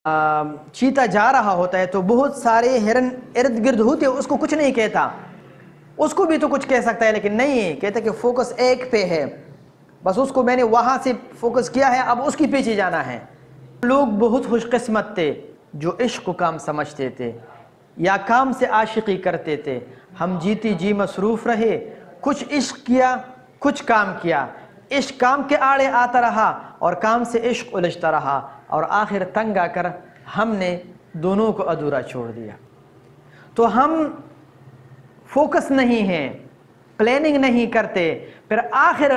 چیتا جا رہا ہوتا ہے تو بہت سارے ہرن ارد گرد ہوتے ہیں، اس کو کچھ نہیں کہتا، اس کو بھی تو کچھ کہہ سکتا ہے لیکن نہیں کہتا کہ فوکس ایک پہ ہے، بس اس کو میں نے وہاں سے فوکس کیا ہے، اب اس کی پیچھے جانا ہے۔ لوگ بہت خوش قسمت تھے جو عشق کو کام سمجھتے تھے یا کام سے عاشقی کرتے تھے، ہم جیتی جی مصروف رہے، کچھ عشق کیا کچھ کام کیا، عشق کام کے آڑے آتا رہا اور کام سے عشق الجھتا رہا، اور آخر تنگ آ کر ہم نے دونوں کو ادھورا چھوڑ دیا۔ تو ہم فوکس نہیں ہیں، پلاننگ نہیں کرتے، پھر آخر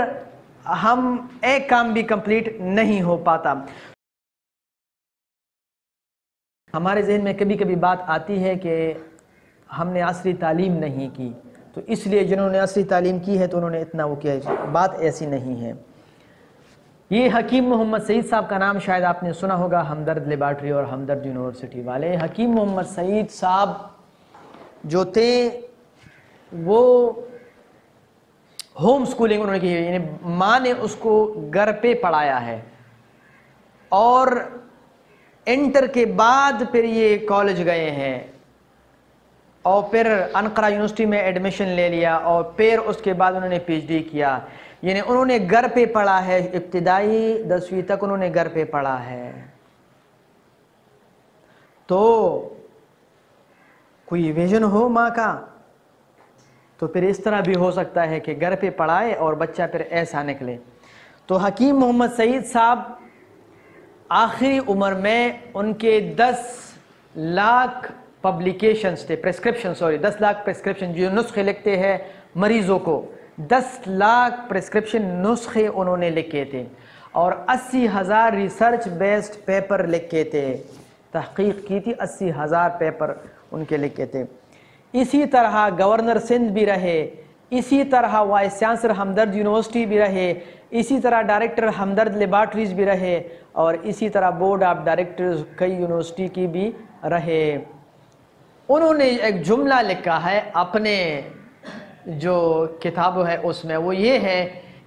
ہم ایک کام بھی کمپلیٹ نہیں ہو پاتا۔ ہمارے ذہن میں کبھی کبھی بات آتی ہے کہ ہم نے عصری تعلیم نہیں کی، تو اس لیے جنہوں نے عصری تعلیم کی ہے تو انہوں نے اتنا وہ کیا ہے، بات ایسی نہیں ہے۔ یہ حکیم محمد سعید صاحب کا نام شاید آپ نے سنا ہوگا، ہمدرد لیبارٹری اور ہمدرد یونیورسٹی والے۔ حکیم محمد سعید صاحب جو تھے وہ ہوم سکولنگ انہوں نے کی ہے، یعنی ماں نے اس کو گھر پہ پڑھایا ہے، اور انٹر کے بعد پھر یہ کالج گئے ہیں اور پھر انقرہ یونیورسٹی میں ایڈمیشن لے لیا، اور پھر اس کے بعد انہوں نے پی ایچ ڈی کیا، یعنی انہوں نے گھر پہ پڑھا ہے، ابتدائی 10ویں تک انہوں نے گھر پہ پڑھا ہے۔ تو کوئی ویژن ہو ماں کا تو پھر اس طرح بھی ہو سکتا ہے کہ گھر پہ پڑھائے اور بچہ پھر ایسا نکلے۔ تو حکیم محمد سعید صاحب آخری عمر میں ان کے 10 لاکھ پبلیکیشنز تھے، 10 لاکھ پریسکرپشن جو نسخے لکھتے ہیں مریضوں کو، 10 لاکھ پریسکرپشن نسخے انہوں نے لکھے تھے، اور 80,000 ریسرچ بیسڈ پیپر لکھے تھے، تحقیق کی تھی، 80,000 پیپر ان کے لکھے تھے۔ اسی طرح گورنر سندھ بھی رہے، اسی طرح وائس چانسلر ہمدرد یونیورسٹی بھی رہے، اسی طرح ڈائریکٹر ہمدرد لیبارٹریز بھی رہے، اور اسی طرح بورڈ آف ڈائریکٹرز کئی یونیورسٹی کی بھی رہے۔ انہوں نے ایک جملہ لکھا ہے اپنے جو کتاب ہے اس میں، وہ یہ ہے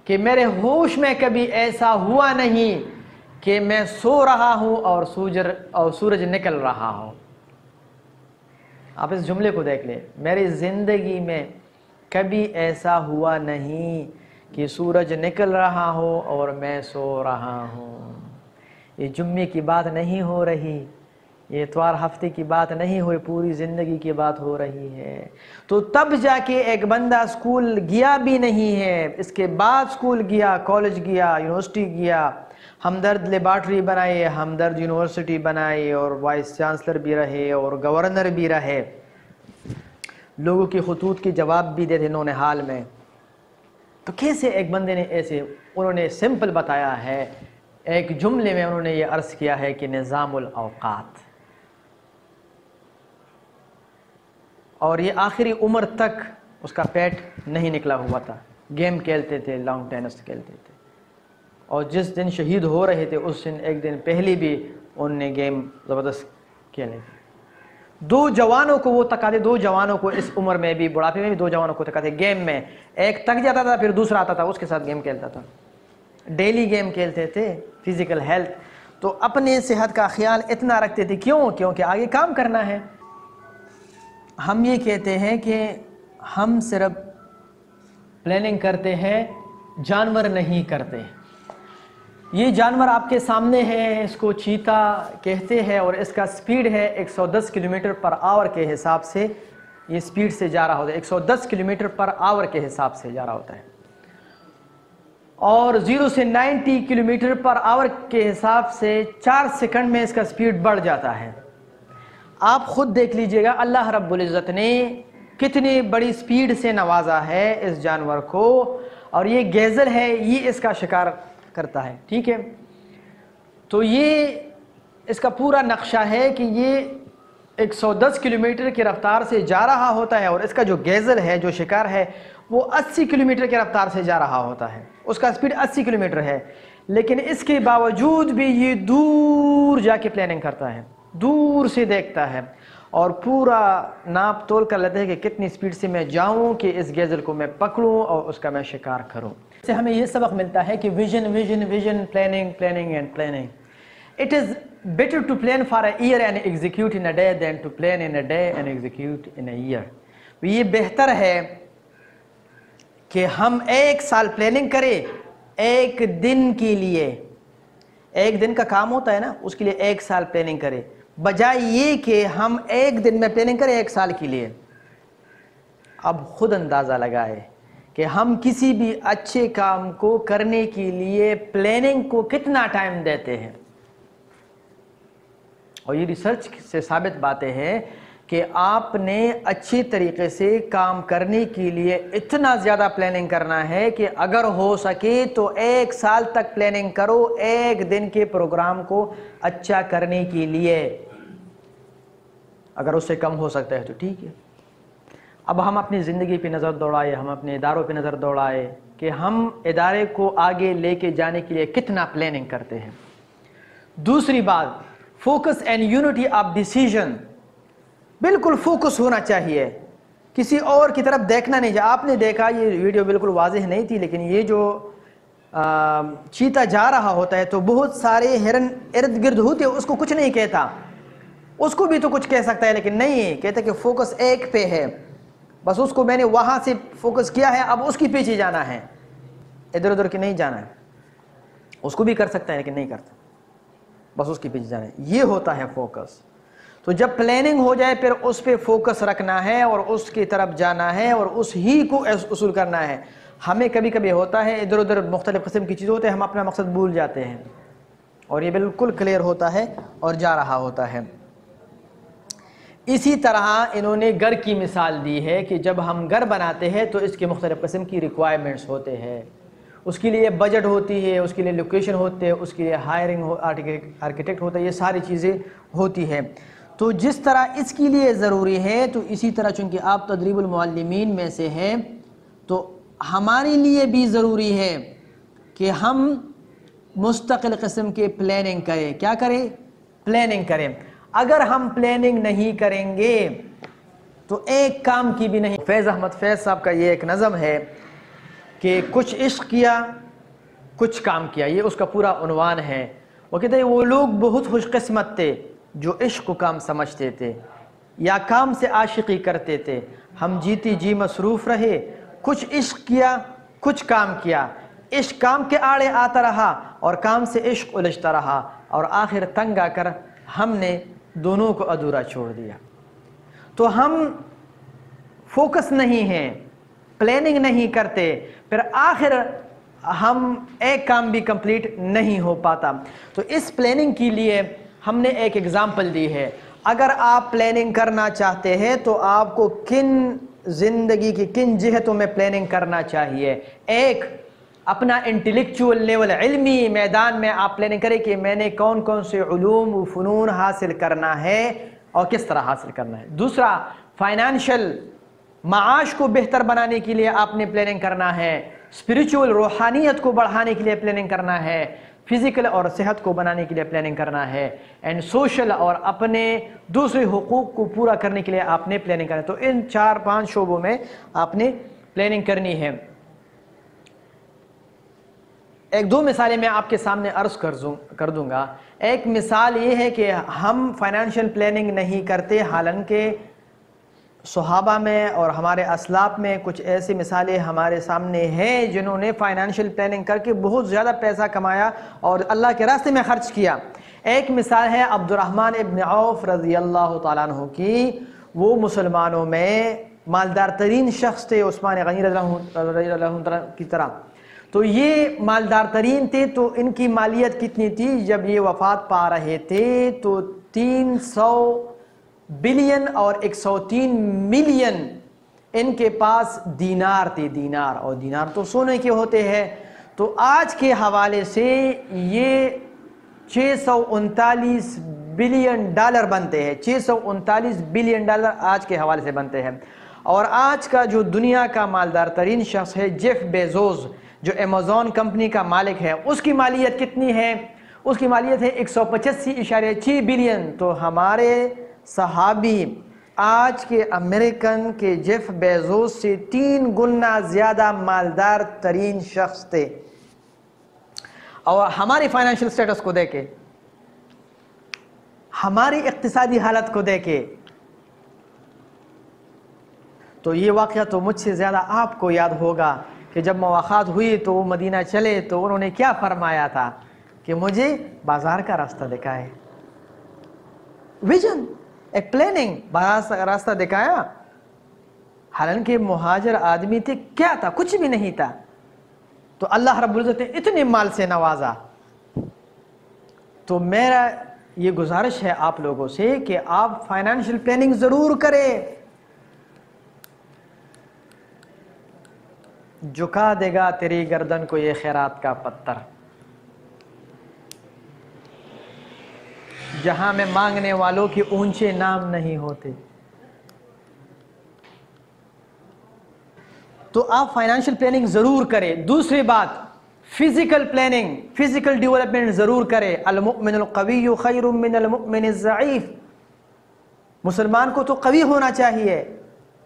کہ میرے ہوش میں کبھی ایسا ہوا نہیں کہ میں سو رہا ہوں اور سورج نکل رہا ہوں۔ آپ اس جملے کو دیکھ لیں، میری زندگی میں کبھی ایسا ہوا نہیں کہ سورج نکل رہا ہو اور میں سو رہا ہوں۔ یہ جمعے کی بات نہیں ہو رہی، یہ اتوار ہفتے کی بات نہیں ہوئی، پوری زندگی کی بات ہو رہی ہے۔ تو تب جا کے ایک بندہ اسکول گیا بھی نہیں ہے، اس کے بعد اسکول گیا، کالج گیا، یونیورسٹی گیا، ہمدرد لیبارٹری بنائی، ہمدرد یونیورسٹی بنائی، اور وائس چانسلر بھی رہے اور گورنر بھی رہے، لوگوں کی خطوط کی جواب بھی دیتے نونہال میں۔ تو کیسے ایک بندے نے ایسے، انہوں نے سمپل بتایا ہے، ایک جملے میں انہوں نے یہ عرض کیا ہے کہ نظام الاوقات، اور یہ آخری عمر تک اس کا پیٹ نہیں نکلا ہوا تھا، گیم کھیلتے تھے، لانگ ٹینس کھیلتے تھے، اور جس دن شہید ہو رہے تھے اس دن ایک دن پہلے بھی ان نے گیم زبردست کھیلے تھے۔ 2 جوانوں کو وہ تکاتے، 2 جوانوں کو اس عمر میں بھی، بڑھاپے میں بھی 2 جوانوں کو تکاتے گیم میں، ایک تک جاتا تھا پھر دوسرا آتا تھا اس کے ساتھ گیم کھیلتا تھا، ڈیلی گیم کھیلتے تھے، فزیکل ہیلتھ۔ تو اپنے صحت کا خیال اتنا رکھتے تھے، کیونکہ آگے کام کرنا ہے۔ ہم یہ کہتے ہیں کہ ہم صرف پلاننگ کرتے ہیں، جانور نہیں کرتے۔ یہ جانور آپ کے سامنے ہے، اس کو چیتا کہتے ہیں، اور اس کا سپیڈ ہے 110 کلومیٹر پر آور کے حساب سے، یہ سپیڈ سے جا رہا ہوتا ہے، 110 کلومیٹر پر آور کے حساب سے جا رہا ہوتا ہے، اور 0 سے 90 کلومیٹر پر آور کے حساب سے 4 سیکنڈ میں اس کا سپیڈ بڑھ جاتا ہے۔ آپ خود دیکھ لیجئے گا اللہ رب العزت نے کتنی بڑی سپیڈ سے نوازا ہے اس جانور کو، اور یہ گیزل ہے، یہ اس کا شکار کرتا ہے، ٹھیک ہے۔ تو یہ اس کا پورا نقشہ ہے کہ یہ 110 کلومیٹر کی رفتار سے جا رہا ہوتا ہے، اور اس کا جو گیزل ہے، جو شکار ہے، وہ 80 کلومیٹر کی رفتار سے جا رہا ہوتا ہے، اس کا سپیڈ 80 کلومیٹر ہے، لیکن اس کے باوجود بھی یہ دور جا کے پلاننگ کرتا ہے، دور سے دیکھتا ہے، اور پورا ناپ تول کر لیتا ہے کہ کتنی سپیڈ سے میں جاؤں کہ اس گیزل کو میں پکڑوں اور اس کا میں شکار کروں۔ اس سے ہمیں یہ سبق ملتا ہے کہ vision, planning and planning. It is better to plan for a year and execute in a day than to plan in a day and execute in a year. یہ بہتر ہے کہ ہم ایک سال پلاننگ کریں ایک دن کے لیے، ایک دن کا کام ہوتا ہے نا، اس کے لیے ایک سال پلاننگ کریں، بجائے یہ کہ ہم ایک دن میں پلاننگ کریں ایک سال کے لیے۔ اب خود اندازہ لگائے کہ ہم کسی بھی اچھے کام کو کرنے کے لیے پلاننگ کو کتنا ٹائم دیتے ہیں، اور یہ ریسرچ سے ثابت باتیں ہیں کہ آپ نے اچھے طریقے سے کام کرنے کے لیے اتنا زیادہ پلاننگ کرنا ہے کہ اگر ہو سکے تو ایک سال تک پلاننگ کرو ایک دن کے پروگرام کو اچھا کرنے کے لیے۔ اگر اس سے کم ہو سکتا ہے تو ٹھیک ہے۔ اب ہم اپنی زندگی پہ نظر دوڑائے، ہم اپنے اداروں پہ نظر دوڑائے کہ ہم ادارے کو آگے لے کے جانے کے لیے کتنا پلاننگ کرتے ہیں۔ دوسری بات، focus and unity of decision, بالکل فوکس ہونا چاہیے، کسی اور کی طرف دیکھنا نہیں چاہیے۔ آپ نے دیکھا، یہ ویڈیو بالکل واضح نہیں تھی، لیکن یہ جو چیتا جا رہا ہوتا ہے تو بہت سارے ہرن ارد گرد ہوتے ہیں، اس کو کچھ نہیں کہتا، اس کو بھی تو کچھ کہہ سکتا ہے لیکن نہیں کہتا کہ فوکس ایک پہ ہے، بس اس کو میں نے وہاں سے فوکس کیا ہے، اب اس کے پیچھے جانا ہے، ادھر ادھر کے نہیں جانا ہے۔ اس کو بھی کر سکتا ہے لیکن نہیں کرتا، بس اس کے پیچھے جانا ہے، یہ ہوتا ہے فوکس۔ تو جب پلاننگ ہو جائے پھر اس پہ فوکس رکھنا ہے اور اس کی طرف جانا ہے اور اس ہی کو اصول کرنا ہے۔ ہمیں کبھی کبھی ہوتا ہے ادھر ادھر مختلف قسم کی چیزیں ہوتے ہیں، ہم اپنا مقصد بھول جاتے ہیں، اور یہ بالکل کلیئر ہوتا ہے اور جا رہا ہوتا ہے۔ اسی طرح انہوں نے گھر کی مثال دی ہے کہ جب ہم گھر بناتے ہیں تو اس کے مختلف قسم کی ریکوائرمنٹس ہوتے ہیں، اس کے لیے بجٹ ہوتی ہے، اس کے لیے لوکیشن ہوتے ہیں، اس کے لیے ہائرنگ آرکیٹیکٹ ہوتا ہے، یہ ساری چیزیں ہوتی ہیں۔ تو جس طرح اس کے لیے ضروری ہے تو اسی طرح چونکہ آپ تدریب المعلمین میں سے ہیں تو ہمارے لیے بھی ضروری ہے کہ ہم مستقل قسم کے پلاننگ کریں۔ کیا کریں؟ پلاننگ کریں۔ اگر ہم پلاننگ نہیں کریں گے تو ایک کام کی بھی نہیں۔ فیض احمد فیض صاحب کا یہ ایک نظم ہے کہ کچھ عشق کیا کچھ کام کیا، یہ اس کا پورا عنوان ہے۔ وہ کہتے ہیں وہ لوگ بہت خوش قسمت تھے جو عشق کو کام سمجھتے تھے یا کام سے عاشقی کرتے تھے، ہم جیتی جی مصروف رہے، کچھ عشق کیا کچھ کام کیا، عشق کام کے آڑے آتا رہا اور کام سے عشق الجھتا رہا، اور آخر تنگ آ کر ہم نے دونوں کو ادھورا چھوڑ دیا۔ تو ہم فوکس نہیں ہیں، پلاننگ نہیں کرتے، پھر آخر ہم ایک کام بھی کمپلیٹ نہیں ہو پاتا۔ تو اس پلاننگ کے لیے ہم نے ایک ایگزامپل دی ہے۔ اگر آپ پلاننگ کرنا چاہتے ہیں تو آپ کو کن زندگی کی کن جہتوں میں پلاننگ کرنا چاہیے؟ ایک، اپنا انٹلیکچول لیول، علمی میدان میں آپ پلاننگ کریں کہ میں نے کون کون سے علوم و فنون حاصل کرنا ہے اور کس طرح حاصل کرنا ہے۔ دوسرا، فائنانشل، معاش کو بہتر بنانے کے لیے آپ نے پلاننگ کرنا ہے، اسپریچول، روحانیت کو بڑھانے کے لیے پلاننگ کرنا ہے، فزیکل اور صحت کو بنانے کے لیے پلاننگ کرنا ہے، اینڈ سوشل اور اپنے دوسرے حقوق کو پورا کرنے کے لیے آپ نے پلاننگ کرنا ہے۔ تو ان 4-5 شعبوں میں آپ نے پلاننگ کرنی ہے۔ ایک دو مثالیں میں آپ کے سامنے عرض کر دوں گا۔ ایک مثال یہ ہے کہ ہم فائنانشل پلاننگ نہیں کرتے، حالانکہ صحابہ میں اور ہمارے اسلاف میں کچھ ایسی مثالیں ہمارے سامنے ہیں جنہوں نے فائنانشل پلاننگ کر کے بہت زیادہ پیسہ کمایا اور اللہ کے راستے میں خرچ کیا۔ ایک مثال ہے عبد الرحمن ابن عوف رضی اللہ تعالیٰ عنہ کی۔ وہ مسلمانوں میں مالدار ترین شخص تھے، عثمان غنی رضی اللہ عنہ کی طرح۔ تو یہ مالدار ترین تھے، تو ان کی مالیت کتنی تھی؟ جب یہ وفات پا رہے تھے تو 300 بلین اور 103 ملین ان کے پاس دینار تھے، دینار، اور دینار تو سونے کے ہوتے ہیں۔ تو آج کے حوالے سے یہ 639 بلین ڈالر بنتے ہیں، 639 بلین ڈالر آج کے حوالے سے بنتے ہیں۔ اور آج کا جو دنیا کا مالدار ترین شخص ہے جیف بیزوز، جو امیزون کمپنی کا مالک ہے، اس کی مالیت کتنی ہے؟ اس کی مالیت ہے 185.6 بلین۔ تو ہمارے صحابی آج کے امریکن کے جیف بیزوس سے 3 گنا زیادہ مالدار ترین شخص تھے۔ اور ہماری فائنینشل سٹیٹس کو دیکھیں، ہماری اقتصادی حالت کو دیکھے تو یہ واقعہ تو مجھ سے زیادہ آپ کو یاد ہوگا کہ جب مواخات ہوئی تو وہ مدینہ چلے تو انہوں نے کیا فرمایا تھا کہ مجھے بازار کا راستہ دکھائے. ویژن، ایک پلاننگ، بازار کا راستہ دکھایا. حالانکہ مہاجر آدمی تھے، کیا تھا؟ کچھ بھی نہیں تھا. تو اللہ رب العزت نے اتنے مال سے نوازا. تو میرا یہ گزارش ہے آپ لوگوں سے کہ آپ فائنینشیل پلاننگ ضرور کریں. جھکا دے گا تیری گردن کو یہ خیرات کا پتھر، جہاں میں مانگنے والوں کے اونچے نام نہیں ہوتے. تو آپ فائنینشیل پلاننگ ضرور کریں. دوسری بات، فزیکل پلاننگ، فزیکل ڈیولپمنٹ ضرور کریں. المؤمن القوی خیر من المؤمن الضعیف. مسلمان کو تو قوی ہونا چاہیے،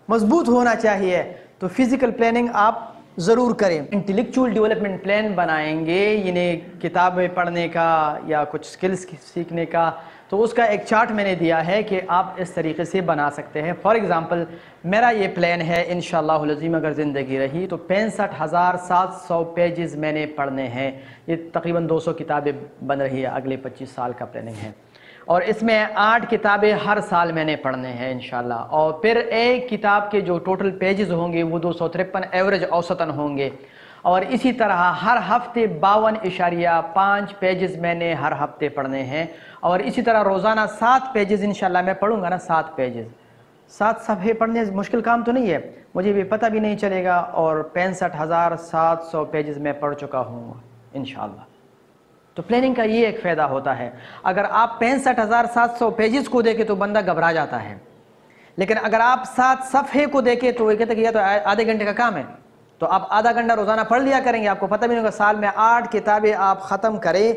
مضبوط ہونا چاہیے. تو فزیکل پلاننگ آپ ضرور کریں. انٹلیکچول ڈیولپمنٹ پلان بنائیں گے، یعنی کتابیں پڑھنے کا یا کچھ سکلز سیکھنے کا، تو اس کا ایک چارٹ میں نے دیا ہے کہ آپ اس طریقے سے بنا سکتے ہیں. فار ایگزامپل میرا یہ پلان ہے انشاءاللہ العظیم اگر زندگی رہی تو 65,700 پیجز میں نے پڑھنے ہیں. یہ تقریباً 200 کتابیں بن رہی ہے، اگلے 25 سال کا پلاننگ ہے. اور اس میں 8 کتابیں ہر سال میں نے پڑھنے ہیں انشاءاللہ. اور پھر ایک کتاب کے جو ٹوٹل پیجز ہوں گے وہ 253 ایوریج اوسطاً ہوں گے. اور اسی طرح ہر ہفتے 52.5 پیجز میں نے ہر ہفتے پڑھنے ہیں. اور اسی طرح روزانہ 7 پیجز انشاءاللہ میں پڑھوں گا نا. 7 پیجز، 7 صفحے پڑھنے مشکل کام تو نہیں ہے، مجھے بھی پتہ بھی نہیں چلے گا. اور 65,700 پیجز میں پڑھ چکا ہوں انشاءاللہ. تو پلاننگ کا یہ ایک فائدہ ہوتا ہے. اگر آپ 65,700 پیجز کو دیکھیں تو بندہ گھبرا جاتا ہے، لیکن اگر آپ 7 صفحے کو دیکھیں تو وہ کہتے ہیں کہ یہ تو آدھے گھنٹے کا کام ہے. تو آپ آدھا گھنٹہ روزانہ پڑھ لیا کریں گے، آپ کو پتہ بھی نہیں ہوگا. سال میں 8 کتابیں آپ ختم کریں